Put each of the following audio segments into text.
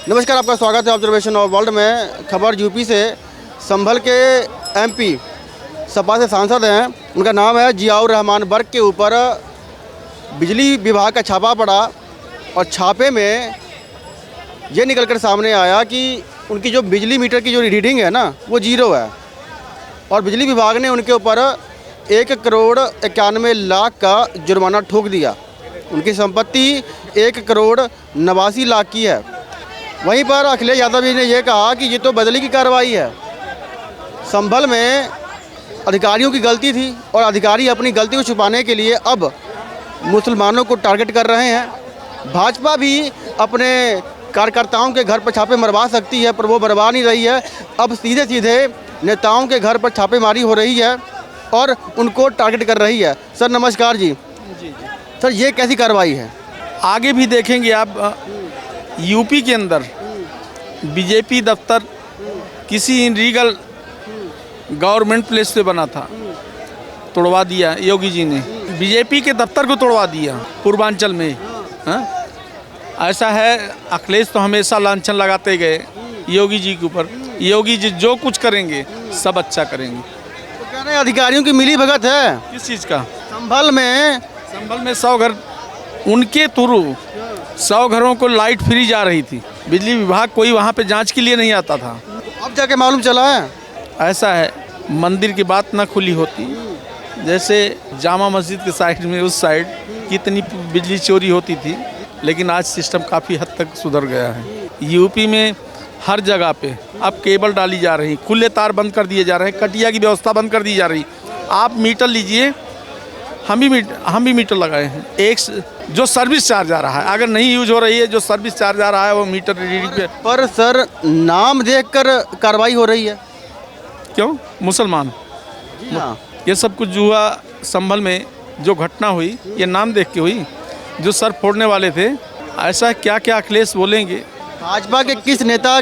नमस्कार, आपका स्वागत है ऑब्जर्वेशन ऑफ वर्ल्ड में। खबर यूपी से। संभल के एमपी सपा से सांसद हैं, उनका नाम है जियाउर रहमान बर्क के ऊपर बिजली विभाग का छापा पड़ा और छापे में ये निकलकर सामने आया कि उनकी जो बिजली मीटर की जो रीडिंग है ना वो 0 है और बिजली विभाग ने उनके ऊपर 1,91,00,000 का जुर्माना ठोक दिया। उनकी संपत्ति 1,89,00,000 की है। वहीं पर अखिलेश यादव जी ने यह कहा कि ये तो बदली की कार्रवाई है। संभल में अधिकारियों की गलती थी और अधिकारी अपनी गलती को छुपाने के लिए अब मुसलमानों को टारगेट कर रहे हैं। भाजपा भी अपने कार्यकर्ताओं के घर पर छापे मरवा सकती है, पर वो मरवा नहीं रही है। अब सीधे सीधे नेताओं के घर पर छापेमारी हो रही है और उनको टारगेट कर रही है। सर नमस्कार जी। सर ये कैसी कार्रवाई है? आगे भी देखेंगे आप। यूपी के अंदर बीजेपी दफ्तर किसी इनलीगल गवर्नमेंट प्लेस पे बना था, तोड़वा दिया योगी जी ने। बीजेपी के दफ्तर को तोड़वा दिया पूर्वांचल में। हाँ? ऐसा है, अखिलेश तो हमेशा लांछन लगाते गए योगी जी के ऊपर। योगी जी जो कुछ करेंगे सब अच्छा करेंगे। तो कह रहे हैं अधिकारियों की मिली भगत है। किस चीज़ का? संभल में 100 घर उनके थ्रू 100 घरों को लाइट फ्री जा रही थी। बिजली विभाग कोई वहाँ पे जांच के लिए नहीं आता था। अब जाके मालूम चला है। ऐसा है, मंदिर की बात ना खुली होती। जैसे जामा मस्जिद के साइड में उस साइड कितनी बिजली चोरी होती थी, लेकिन आज सिस्टम काफ़ी हद तक सुधर गया है। यूपी में हर जगह पे अब केबल डाली जा रही, खुले तार बंद कर दिए जा रहे हैं, कटिया की व्यवस्था बंद कर दी जा रही। आप मीटर लीजिए, हम भी मीटर लगाए हैं। एक जो सर्विस चार्ज आ रहा है, अगर नहीं यूज हो रही है, जो सर्विस चार्ज आ रहा है वो मीटर रीडिंग पे। पर सर नाम देखकर कार्रवाई हो रही है। क्यों? मुसलमान। हाँ। ये सब कुछ जो हुआ संभल में, जो घटना हुई, ये नाम देख के हुई। जो सर फोड़ने वाले थे, ऐसा क्या क्या अखिलेश बोलेंगे। भाजपा के किस नेता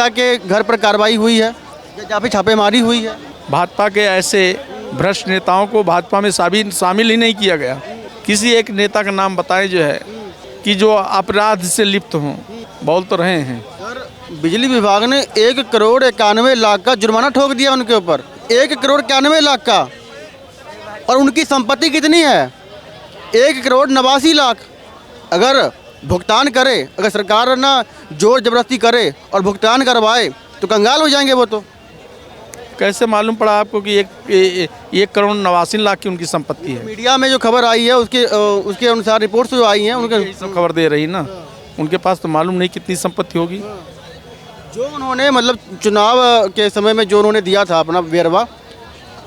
के घर पर कार्रवाई हुई है, जहाँ पे छापेमारी हुई है? भाजपा के ऐसे भ्रष्ट नेताओं को भाजपा में शामिल ही नहीं किया गया। किसी एक नेता का नाम बताएं जो है कि जो अपराध से लिप्त हों। बोल तो रहे हैं। सर बिजली विभाग ने 1,91,00,000 का जुर्माना ठोक दिया उनके ऊपर। 1,91,00,000 का। और उनकी संपत्ति कितनी है? 1,89,00,000। अगर भुगतान करे, अगर सरकार ना जोर जबरदस्ती करे और भुगतान करवाए तो कंगाल हो जाएंगे वो। तो कैसे मालूम पड़ा आपको कि 1,89,00,000 की उनकी संपत्ति है? मीडिया में जो खबर आई है उसके अनुसार रिपोर्ट्स जो आई हैं उनके सब खबर दे रही ना। उनके पास तो मालूम नहीं कितनी संपत्ति होगी। जो उन्होंने मतलब चुनाव के समय में जो उन्होंने दिया था अपना वेरवा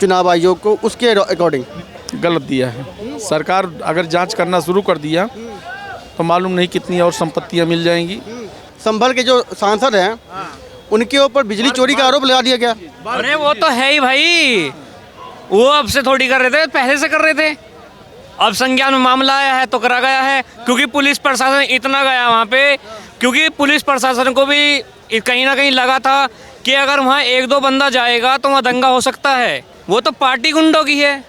चुनाव आयोग को, उसके अकॉर्डिंग गलत दिया है। सरकार अगर जांच करना शुरू कर दिया तो मालूम नहीं कितनी और संपत्तियां मिल जाएंगी। संभल के जो सांसद हैं उनके ऊपर बिजली चोरी का आरोप लगा दिया गया। अरे वो तो है ही भाई, वो अब से थोड़ी कर रहे थे, पहले से कर रहे थे। अब संज्ञान में मामला आया है तो करा गया है, क्योंकि पुलिस प्रशासन इतना गया वहाँ पे, क्योंकि पुलिस प्रशासन को भी कहीं ना कहीं लगा था कि अगर वहाँ 1-2 बंदा जाएगा तो वहाँ दंगा हो सकता है। वो तो पार्टी गुंडों की है।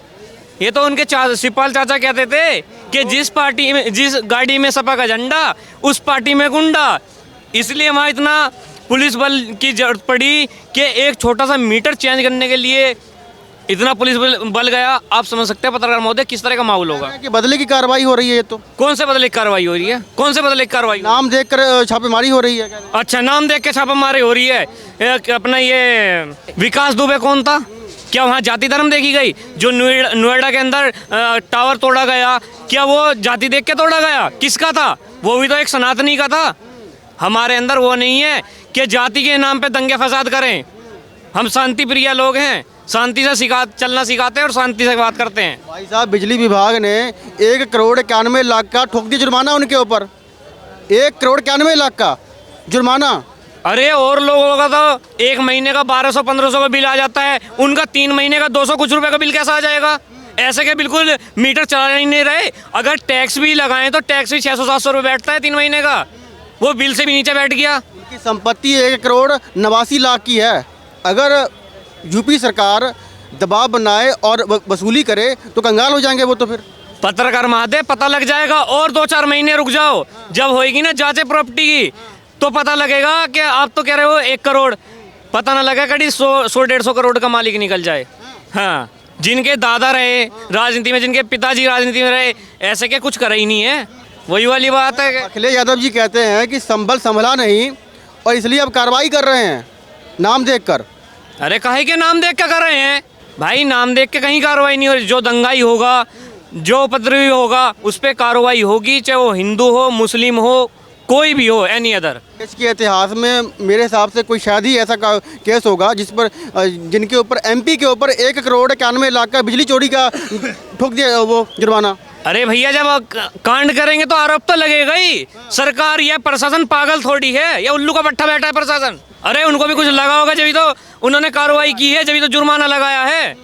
ये तो उनके सिपाल चाचा कहते थे कि जिस गाड़ी में सपा का झंडा उस पार्टी में गुंडा। इसलिए वहाँ इतना पुलिस बल की जरूरत पड़ी कि एक छोटा सा मीटर चेंज करने के लिए इतना पुलिस बल गया। आप समझ सकते हैं पत्रकार महोदय किस तरह का माहौल होगा। कि बदले की कार्रवाई हो रही है। ये तो कौन से बदले की कार्रवाई हो रही है? कौन से बदले की कार्रवाई? नाम देखकर छापेमारी हो रही है। अच्छा, नाम देख के छापेमारी हो रही है। अपना ये विकास दुबे कौन था? क्या वहाँ जाति धर्म देखी गई? जो नोएडा के अंदर टावर तोड़ा गया, क्या वो जाति देख के तोड़ा गया? किसका था? वो भी तो एक सनातनी का था। हमारे अंदर वो नहीं है कि जाति के नाम पे दंगे फसाद करें। हम शांति प्रिय लोग हैं, शांति से चलना सिखाते हैं और शांति से बात करते हैं। भाई साहब, बिजली विभाग ने 1,91,00,000 का ठोक दिया जुर्माना उनके ऊपर। 1,91,00,000 का जुर्माना। अरे और लोगों का तो 1 महीने का 1200-1500 का बिल आ जाता है, उनका 3 महीने का 200 कुछ रुपए का बिल कैसा आ जाएगा? ऐसे के बिल्कुल मीटर चला नहीं रहे। अगर टैक्स भी लगाएं तो टैक्स भी 600-700 रुपये बैठता है 3 महीने का। वो बिल से भी नीचे बैठ गया। उनकी संपत्ति 1,89,00,000 की है। अगर यूपी सरकार दबाव बनाए और वसूली करे तो कंगाल हो जाएंगे वो। तो फिर पत्रकार महादेव पता लग जाएगा, और 2-4 महीने रुक जाओ, जब होएगी ना जांच प्रॉपर्टी की, तो पता लगेगा कि आप तो कह रहे हो 1 करोड़, पता ना लगा कभी 100-150 करोड़ का मालिक निकल जाए। हाँ, जिनके दादा रहे राजनीति में, जिनके पिताजी राजनीति में रहे, ऐसे के कुछ करा ही नहीं है। वही वाली बात है कि अखिलेश यादव जी कहते हैं कि संभला नहीं और इसलिए अब कार्रवाई कर रहे हैं नाम देखकर। अरे काहे के नाम देख के कर रहे हैं भाई? नाम देख के कहीं कार्रवाई नहीं हो रही। जो दंगाई होगा, जो उपद्रवी होगा, उस पर कार्रवाई होगी, चाहे वो हिंदू हो, मुस्लिम हो, कोई भी हो, एनी अदर। देश के इतिहास में मेरे हिसाब से कोई शायद ही ऐसा केस होगा जिस पर जिनके ऊपर MP के ऊपर 1 करोड़ 91 लाख का बिजली चोरी का ठोक दिया वो जुर्माना। अरे भैया, जब कांड करेंगे तो आरोप तो लगेगा ही। सरकार या प्रशासन पागल थोड़ी है, या उल्लू का पट्टा बैठा है प्रशासन? अरे उनको भी कुछ लगा होगा, जब तो उन्होंने कार्रवाई की है, जब तो जुर्माना लगाया है।